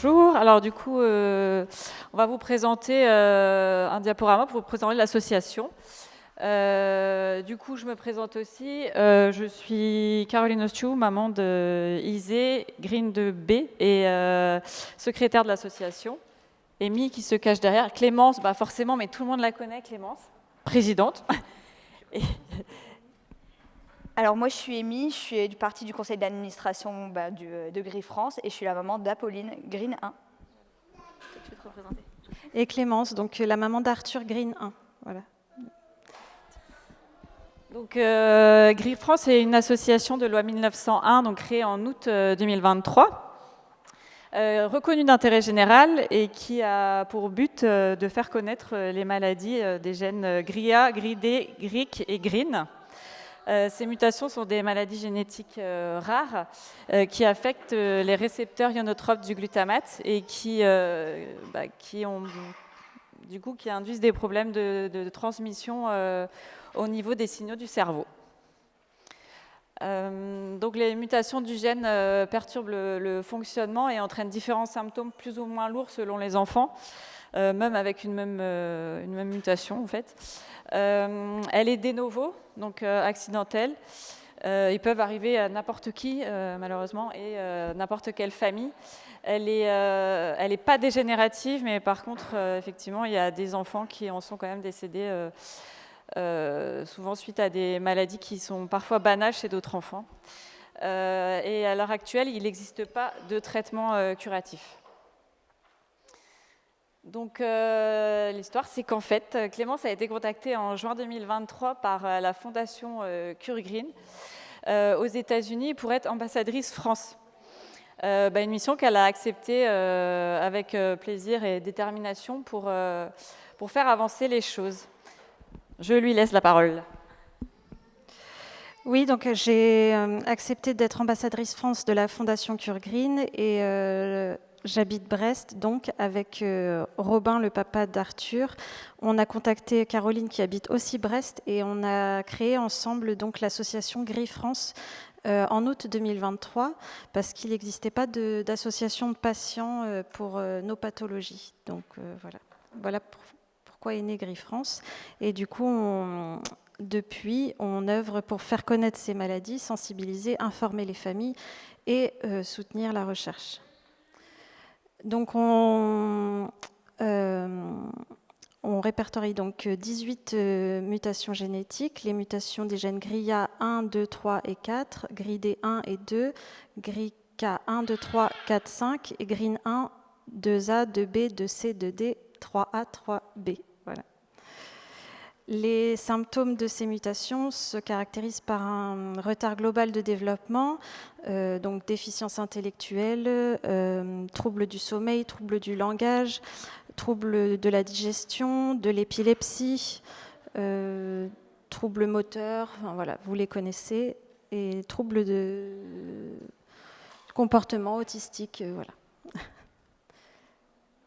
Bonjour. Alors du coup, on va vous présenter un diaporama pour vous présenter l'association. Du coup, je me présente aussi. Je suis Caroline Ostiou, maman de Isée, Green de B et secrétaire de l'association. Amy qui se cache derrière. Clémence, bah forcément, mais tout le monde la connaît, Clémence, présidente. Et Alors moi je suis Amy, je suis du parti du conseil d'administration de Gris France et je suis la maman d'Apolline Green 1. tu veux te représenter. Et Clémence, donc la maman d'Arthur Green 1. Voilà. Donc, Gris France est une association de loi 1901, donc créée en août 2023. Reconnue d'intérêt général et qui a pour but de faire connaître les maladies des gènes GRIA, GRID, GRIC et GRIN. Ces mutations sont des maladies génétiques rares qui affectent les récepteurs ionotropes du glutamate et qui induisent des problèmes de transmission au niveau des signaux du cerveau. Donc les mutations du gène perturbent le fonctionnement et entraînent différents symptômes plus ou moins lourds selon les enfants, même avec une même mutation en fait. Elle est de novo, donc accidentelle. Ils peuvent arriver à n'importe qui, malheureusement, et n'importe quelle famille. Elle est pas dégénérative, mais par contre, effectivement, il y a des enfants qui en sont quand même décédés, souvent suite à des maladies qui sont parfois banales chez d'autres enfants. Et à l'heure actuelle, il n'existe pas de traitement curatif. Donc l'histoire, c'est qu'en fait, Clémence a été contactée en juin 2023 par la fondation CureGreen aux États-Unis pour être ambassadrice France. Une mission qu'elle a acceptée avec plaisir et détermination pour faire avancer les choses. Je lui laisse la parole. Oui, donc j'ai accepté d'être ambassadrice France de la Fondation CureGreen et j'habite Brest, donc avec Robin, le papa d'Arthur. On a contacté Caroline qui habite aussi Brest et on a créé ensemble donc l'association Gris France en août 2023 parce qu'il n'existait pas d'association de patients pour nos pathologies. Donc voilà pourquoi est né Gris France. Et du coup, depuis, on œuvre pour faire connaître ces maladies, sensibiliser, informer les familles et soutenir la recherche. Donc on répertorie donc 18 mutations génétiques, les mutations des gènes GRIA 1, 2, 3 et 4, GRID 1 et 2, GRIK 1, 2, 3, 4, 5 et GRIN 1, 2A, 2B, 2C, 2D, 3A, 3B. Voilà. Les symptômes de ces mutations se caractérisent par un retard global de développement, donc déficience intellectuelle, troubles du sommeil, troubles du langage, troubles de la digestion, de l'épilepsie, troubles moteurs, enfin, voilà, vous les connaissez, et troubles de comportement autistique, voilà.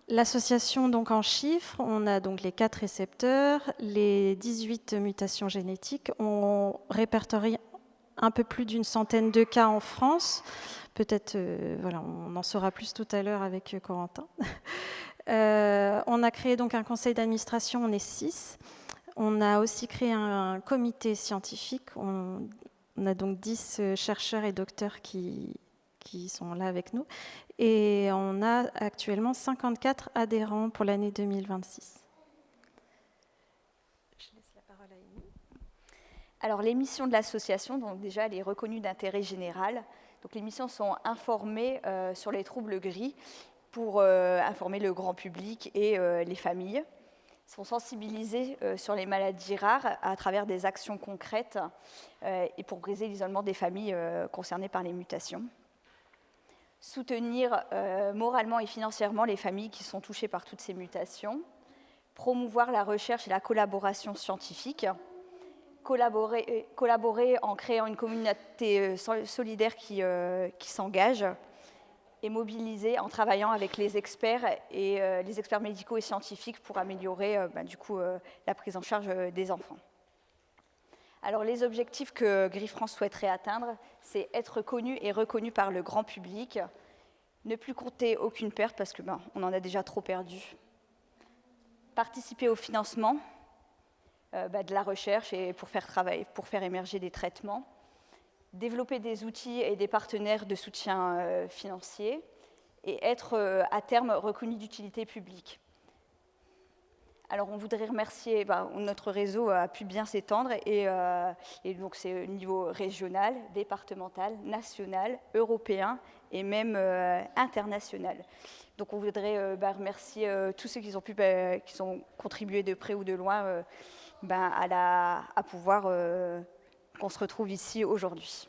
L'association, donc en chiffres, on a donc les 4 récepteurs, les 18 mutations génétiques. On répertorie un peu plus d'une centaine de cas en France. Peut-être, on en saura plus tout à l'heure avec Corentin. On a créé donc un conseil d'administration, on est 6. On a aussi créé un comité scientifique. On a donc 10 chercheurs et docteurs qui sont là avec nous. Et on a actuellement 54 adhérents pour l'année 2026. Je laisse la parole à Amy. Alors les missions de l'association, donc déjà elle est reconnue d'intérêt général. Donc les missions sont informées sur les troubles gris pour informer le grand public et les familles. Ils sont sensibilisés sur les maladies rares à travers des actions concrètes et pour briser l'isolement des familles concernées par les mutations. Soutenir moralement et financièrement les familles qui sont touchées par toutes ces mutations, promouvoir la recherche et la collaboration scientifique, collaborer en créant une communauté solidaire qui s'engage, et mobiliser en travaillant avec les experts et les experts médicaux et scientifiques pour améliorer la prise en charge des enfants. Alors les objectifs que Gris France souhaiterait atteindre, c'est être connu et reconnu par le grand public, Ne plus compter aucune perte parce que on en a déjà trop perdu. Participer au financement de la recherche et pour faire émerger des traitements. Développer des outils et des partenaires de soutien financier et être à terme reconnu d'utilité publique. Alors on voudrait remercier, notre réseau a pu bien s'étendre et donc c'est au niveau régional, départemental, national, européen et même international. Donc on voudrait remercier tous ceux qui ont contribué de près ou de loin à pouvoir qu'on se retrouve ici aujourd'hui.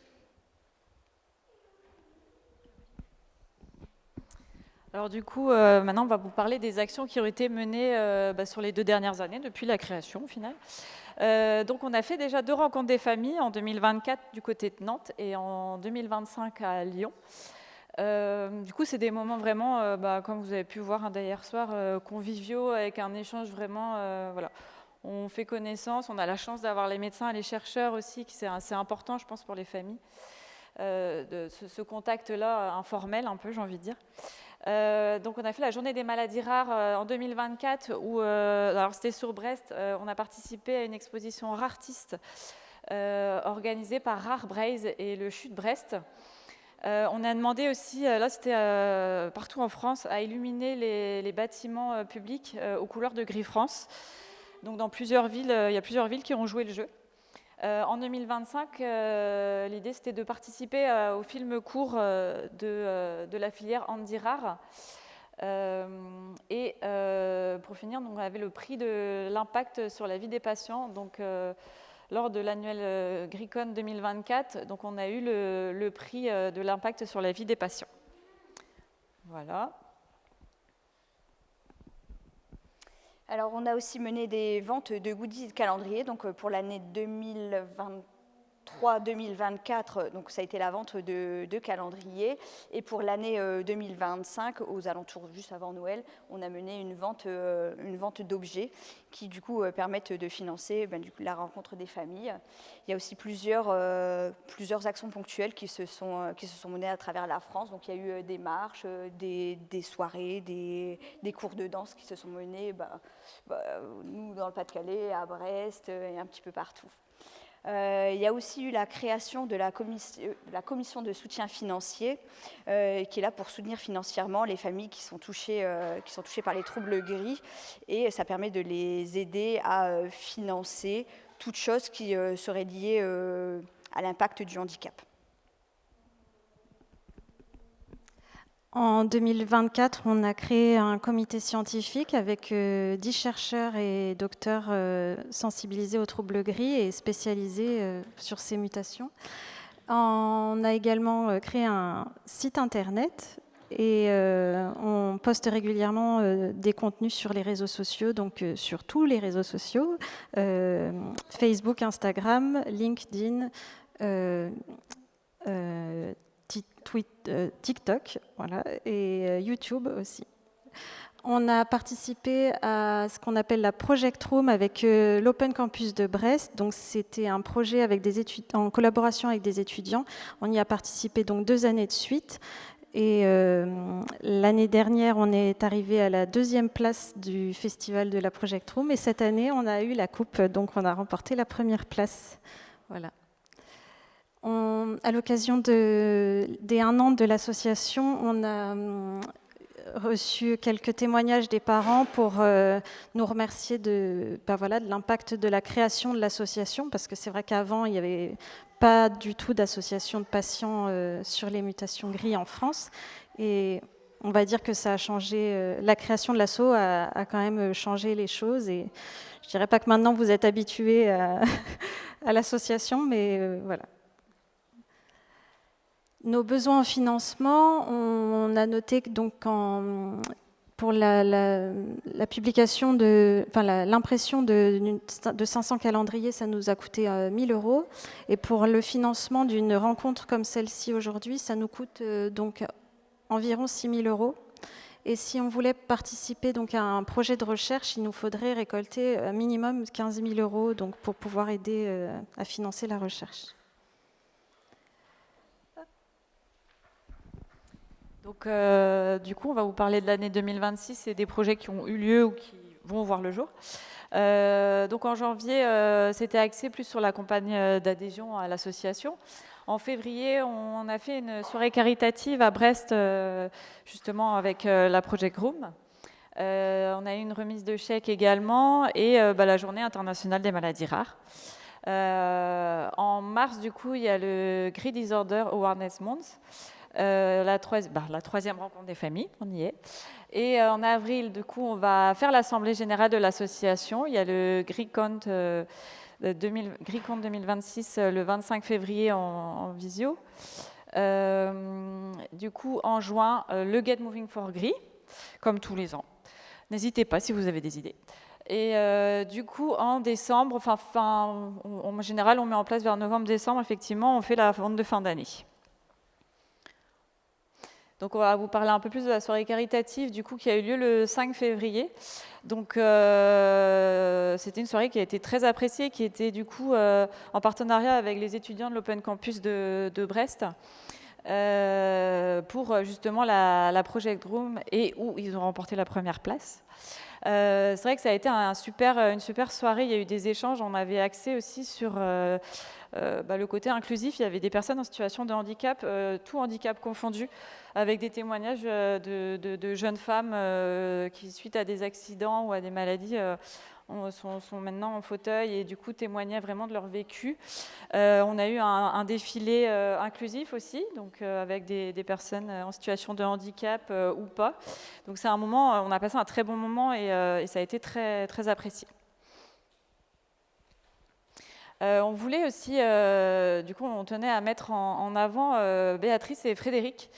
Alors du coup, maintenant on va vous parler des actions qui ont été menées sur les 2 dernières années, depuis la création au final. Donc on a fait déjà 2 rencontres des familles, en 2024 du côté de Nantes et en 2025 à Lyon. Du coup, c'est des moments vraiment, comme vous avez pu voir hier soir, conviviaux, avec un échange vraiment, voilà. On fait connaissance, on a la chance d'avoir les médecins et les chercheurs aussi, qui c'est assez important, je pense, pour les familles, de ce contact-là informel, un peu, j'ai envie de dire. Donc on a fait la journée des maladies rares en 2024 où, alors c'était sur Brest, on a participé à une exposition Rartiste organisée par Rare Braise et le CHU de Brest. On a demandé aussi, là c'était partout en France, à illuminer les bâtiments publics aux couleurs de Gris France. Donc dans plusieurs villes, il y a plusieurs villes qui ont joué le jeu. En 2025, l'idée c'était de participer au film court de la filière Andy Rare. Et pour finir, donc, on avait le prix de l'impact sur la vie des patients. Donc, lors de l'annuel GRICON 2024, donc, on a eu le prix de l'impact sur la vie des patients. Voilà. Alors, on a aussi mené des ventes de goodies et de calendriers. Donc, pour l'année 2023-2024, donc ça a été la vente de calendriers. Et pour l'année 2025, aux alentours juste avant Noël, on a mené une vente d'objets qui, du coup, permettent de financer la rencontre des familles. Il y a aussi plusieurs actions ponctuelles qui se sont menées à travers la France. Donc, il y a eu des marches, des soirées, des cours de danse qui se sont menés, nous, dans le Pas-de-Calais, à Brest et un petit peu partout. Il y a aussi eu la création de la commission de soutien financier qui est là pour soutenir financièrement les familles qui sont touchées par les troubles gris, et ça permet de les aider à financer toute chose qui serait liée à l'impact du handicap. En 2024, on a créé un comité scientifique avec 10 chercheurs et docteurs sensibilisés aux troubles gris et spécialisés sur ces mutations. On a également créé un site internet et on poste régulièrement des contenus sur les réseaux sociaux, donc sur tous les réseaux sociaux, Facebook, Instagram, LinkedIn, TikTok, voilà, et YouTube aussi. On a participé à ce qu'on appelle la Project Room avec l'Open Campus de Brest. Donc c'était un projet avec en collaboration avec des étudiants. On y a participé donc 2 années de suite. Et l'année dernière, on est arrivé à la 2e place du festival de la Project Room. Et cette année, on a eu la coupe, donc on a remporté la 1re place. Voilà. À l'occasion des 1 an de l'association, on a reçu quelques témoignages des parents pour nous remercier de l'impact de la création de l'association, parce que c'est vrai qu'avant, il n'y avait pas du tout d'association de patients sur les mutations gris en France. Et on va dire que ça a changé, la création de l'asso a quand même changé les choses. Et je ne dirais pas que maintenant vous êtes habitués à l'association, mais voilà. Nos besoins en financement, on a noté que donc pour la publication l'impression de 500 calendriers, ça nous a coûté 1 000 €. Et pour le financement d'une rencontre comme celle-ci aujourd'hui, ça nous coûte donc environ 6 000 €. Et si on voulait participer donc à un projet de recherche, il nous faudrait récolter un minimum 15 000 € donc pour pouvoir aider à financer la recherche. Donc, du coup, on va vous parler de l'année 2026 et des projets qui ont eu lieu ou qui vont voir le jour. Donc, en janvier, c'était axé plus sur la campagne d'adhésion à l'association. En février, on a fait une soirée caritative à Brest, justement avec la Project Room. On a eu une remise de chèques également et la journée internationale des maladies rares. En mars, du coup, il y a le Grey Disorder Awareness Month, la troisième rencontre des familles, on y est. Et en avril, du coup, on va faire l'assemblée générale de l'association. Il y a le GRICONT 2026 le 25 février en visio. Du coup, en juin, le Get Moving for Gris, comme tous les ans. N'hésitez pas si vous avez des idées. Et du coup, en décembre, en général, on met en place vers novembre-décembre, effectivement, on fait la vente de fin d'année. Donc, on va vous parler un peu plus de la soirée caritative, du coup, qui a eu lieu le 5 février. Donc, c'était une soirée qui a été très appréciée, qui était du coup en partenariat avec les étudiants de l'Open Campus de Brest. Pour justement la Project Room et où ils ont remporté la première place. C'est vrai que ça a été une super soirée, il y a eu des échanges, on avait accès aussi sur le côté inclusif, il y avait des personnes en situation de handicap, tout handicap confondu, avec des témoignages de jeunes femmes qui, suite à des accidents ou à des maladies, sont maintenant en fauteuil et du coup témoignaient vraiment de leur vécu. On a eu un défilé inclusif aussi, donc avec des personnes en situation de handicap ou pas. Donc c'est un moment, on a passé un très bon moment et ça a été très, très apprécié. On voulait aussi, du coup, on tenait à mettre en avant Béatrice et Frédéric,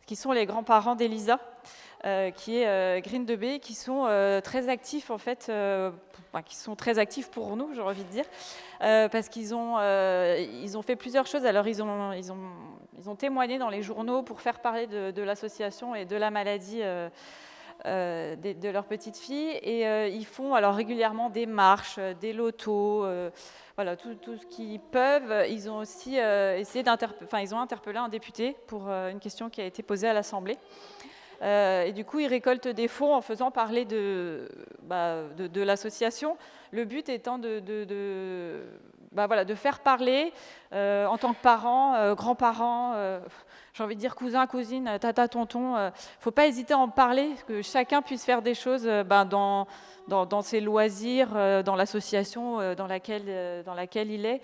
qui sont les grands-parents d'Elisa, qui est Green de B, qui sont très actifs en fait, qui sont très actifs pour nous, j'ai envie de dire, parce qu'ils ont fait plusieurs choses. Alors ils ont témoigné dans les journaux pour faire parler de l'association et de la maladie de leur petite fille, et ils font alors régulièrement des marches, des lotos, voilà, tout ce qu'ils peuvent. Ils ont aussi ils ont interpellé un député pour une question qui a été posée à l'Assemblée. Et du coup, ils récoltent des fonds en faisant parler de l'association. Le but étant de faire parler en tant que parents, grands-parents, j'ai envie de dire cousins, cousines, tata, tonton. Il ne faut pas hésiter à en parler, que chacun puisse faire des choses dans ses loisirs, dans l'association dans laquelle il est.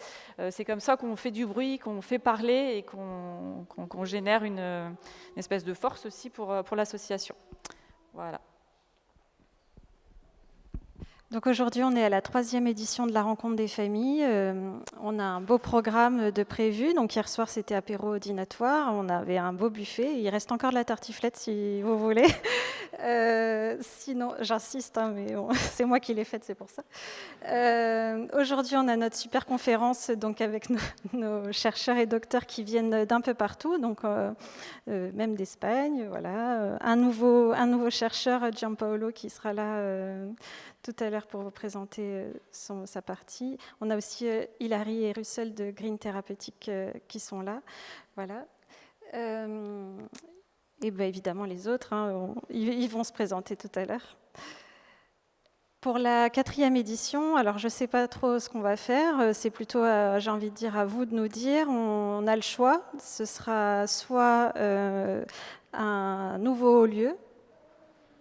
C'est comme ça qu'on fait du bruit, qu'on fait parler et qu'on génère une espèce de force aussi pour l'association. Voilà. Donc aujourd'hui, on est à la 3e édition de la rencontre des familles. On a un beau programme de prévu. Donc hier soir, c'était apéro dînatoire. On avait un beau buffet. Il reste encore de la tartiflette si vous voulez. Sinon, j'insiste, mais bon, c'est moi qui l'ai faite, c'est pour ça. Aujourd'hui, on a notre super conférence donc avec nos chercheurs et docteurs qui viennent d'un peu partout, donc même d'Espagne. Voilà. Un nouveau chercheur, Gianpaolo, qui sera là tout à l'heure pour vous présenter sa partie. On a aussi Hilary et Russell de Green Thérapeutique qui sont là. Voilà. Et évidemment les autres, ils vont se présenter tout à l'heure. Pour la 4e édition, alors je ne sais pas trop ce qu'on va faire, c'est plutôt, j'ai envie de dire, à vous de nous dire. On a le choix, ce sera soit un nouveau lieu,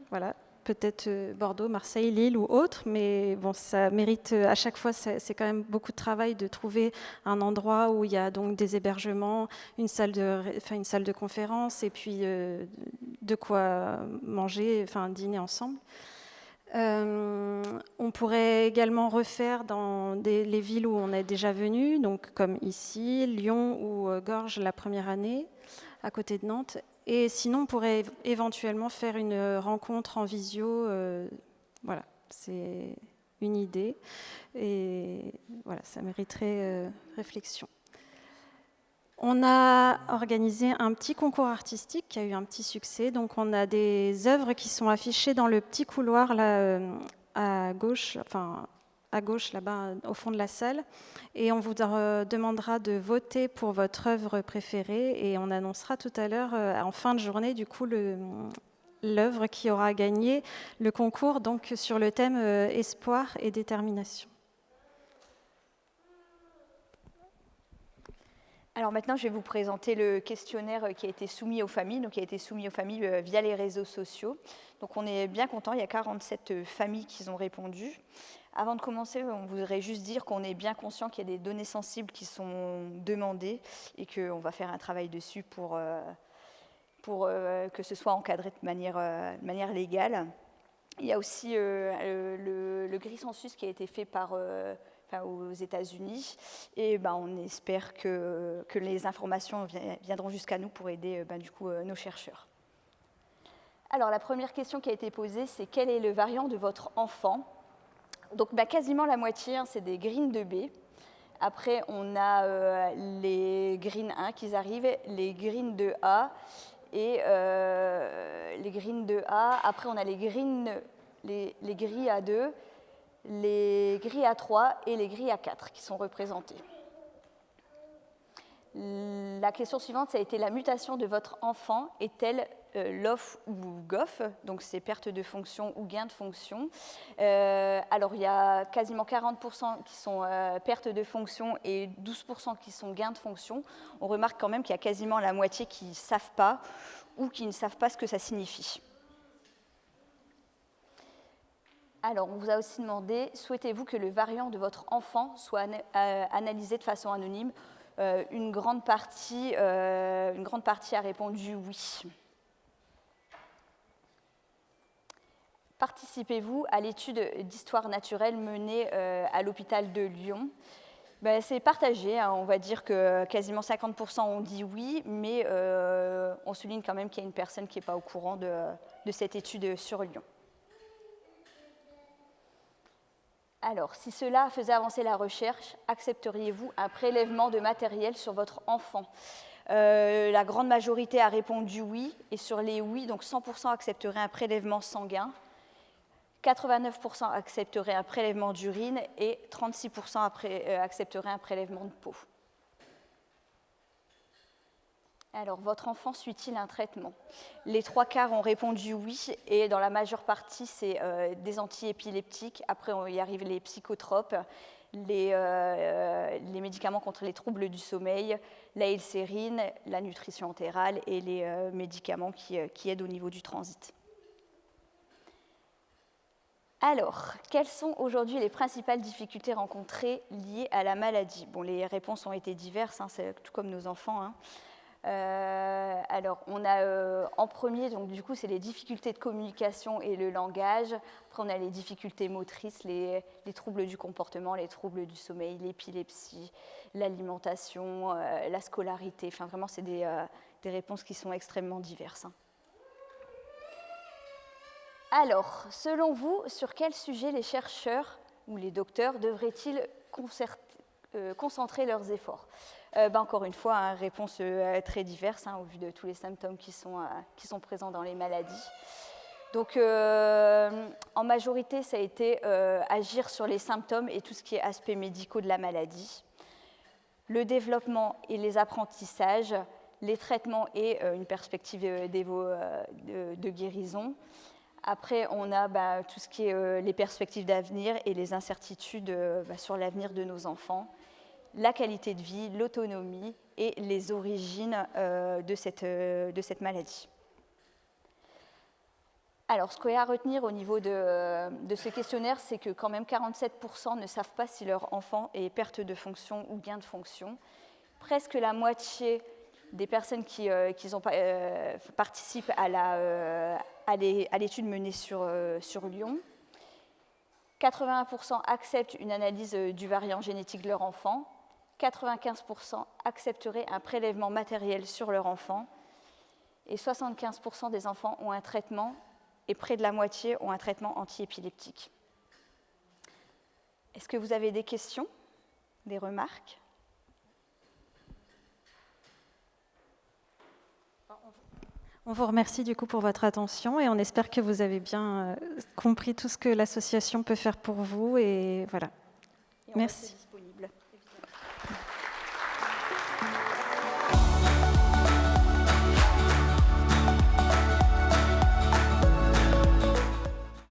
voilà, peut-être Bordeaux, Marseille, Lille ou autre, mais bon, ça mérite, à chaque fois, c'est quand même beaucoup de travail de trouver un endroit où il y a donc des hébergements, une salle de conférence et puis de quoi manger, dîner ensemble. On pourrait également refaire dans les villes où on est déjà venu, donc comme ici, Lyon ou Gorges la première année, à côté de Nantes. Et sinon, on pourrait éventuellement faire une rencontre en visio. Voilà, c'est une idée. Et voilà, ça mériterait réflexion. On a organisé un petit concours artistique qui a eu un petit succès. Donc, on a des œuvres qui sont affichées dans le petit couloir là, à gauche, à gauche, là-bas, au fond de la salle. Et on vous demandera de voter pour votre œuvre préférée. Et on annoncera tout à l'heure, en fin de journée, du coup, l'œuvre qui aura gagné le concours donc, sur le thème espoir et détermination. Alors maintenant, je vais vous présenter le questionnaire qui a été soumis aux familles, donc qui a été soumis aux familles via les réseaux sociaux. Donc on est bien content, il y a 47 familles qui ont répondu. Avant de commencer, on voudrait juste dire qu'on est bien conscient qu'il y a des données sensibles qui sont demandées et qu'on va faire un travail dessus pour que ce soit encadré de manière légale. Il y a aussi le gris census qui a été fait aux États-Unis, et on espère que les informations viendront jusqu'à nous pour aider nos chercheurs. Alors la première question qui a été posée, c'est quel est le variant de votre enfant? Donc quasiment la moitié, c'est des greens 2B. Après, on a les greens 1 qui arrivent, les greens 2A et les greens 2A. Après, on a les gris A2, les gris A3 et les gris A4 qui sont représentés. La question suivante, ça a été la mutation de votre enfant est-elle LOF ou GOF, donc c'est perte de fonction ou gain de fonction. Alors il y a quasiment 40% qui sont perte de fonction et 12% qui sont gain de fonction. On remarque quand même qu'il y a quasiment la moitié qui ne savent pas ou qui ne savent pas ce que ça signifie. Alors, on vous a aussi demandé, souhaitez-vous que le variant de votre enfant soit analysé de façon anonyme? Une grande partie a répondu oui. Participez-vous à l'étude d'histoire naturelle menée à l'hôpital de Lyon? C'est partagé, hein, on va dire que quasiment 50% ont dit oui, mais on souligne quand même qu'il y a une personne qui n'est pas au courant de cette étude sur Lyon. Alors, si cela faisait avancer la recherche, accepteriez-vous un prélèvement de matériel sur votre enfant? La grande majorité a répondu oui, et sur les oui, donc 100% accepteraient un prélèvement sanguin, 89% accepteraient un prélèvement d'urine et 36% accepteraient un prélèvement de peau. Alors, votre enfant suit-il un traitement? Les 3/4 ont répondu oui, et dans la majeure partie, c'est des antiépileptiques. Après, il y arrive les psychotropes, les médicaments contre les troubles du sommeil, la L-sérine, la nutrition entérale et les médicaments qui aident au niveau du transit. Alors, quelles sont aujourd'hui les principales difficultés rencontrées liées à la maladie? Bon, les réponses ont été diverses, hein, c'est tout comme nos enfants, hein. Alors, on a en premier, donc du coup, c'est les difficultés de communication et le langage. Après, on a les difficultés motrices, les troubles du comportement, les troubles du sommeil, l'épilepsie, l'alimentation, la scolarité. Enfin, vraiment, c'est des réponses qui sont extrêmement diverses, hein. Alors, selon vous, sur quel sujet les chercheurs ou les docteurs devraient-ils concentrer leurs efforts? Encore une fois, hein, réponse très diverse, hein, au vu de tous les symptômes qui sont présents dans les maladies. Donc, en majorité, ça a été agir sur les symptômes et tout ce qui est aspects médicaux de la maladie, le développement et les apprentissages, les traitements et une perspective de guérison. Après, on a tout ce qui est les perspectives d'avenir et les incertitudes sur l'avenir de nos enfants, la qualité de vie, l'autonomie et les origines de cette maladie. Alors, ce qu'il y a à retenir au niveau de ce questionnaire, c'est que quand même 47% ne savent pas si leur enfant est perte de fonction ou gain de fonction. Presque la moitié des personnes qui participent à l'étude menée sur Lyon. 81% acceptent une analyse du variant génétique de leur enfant. 95% accepteraient un prélèvement matériel sur leur enfant. Et 75% des enfants ont un traitement, et près de la moitié ont un traitement antiépileptique. Est-ce que vous avez des questions, des remarques ? On vous remercie du coup pour votre attention et on espère que vous avez bien compris tout ce que l'association peut faire pour vous. Et voilà. et on Merci. reste disponible.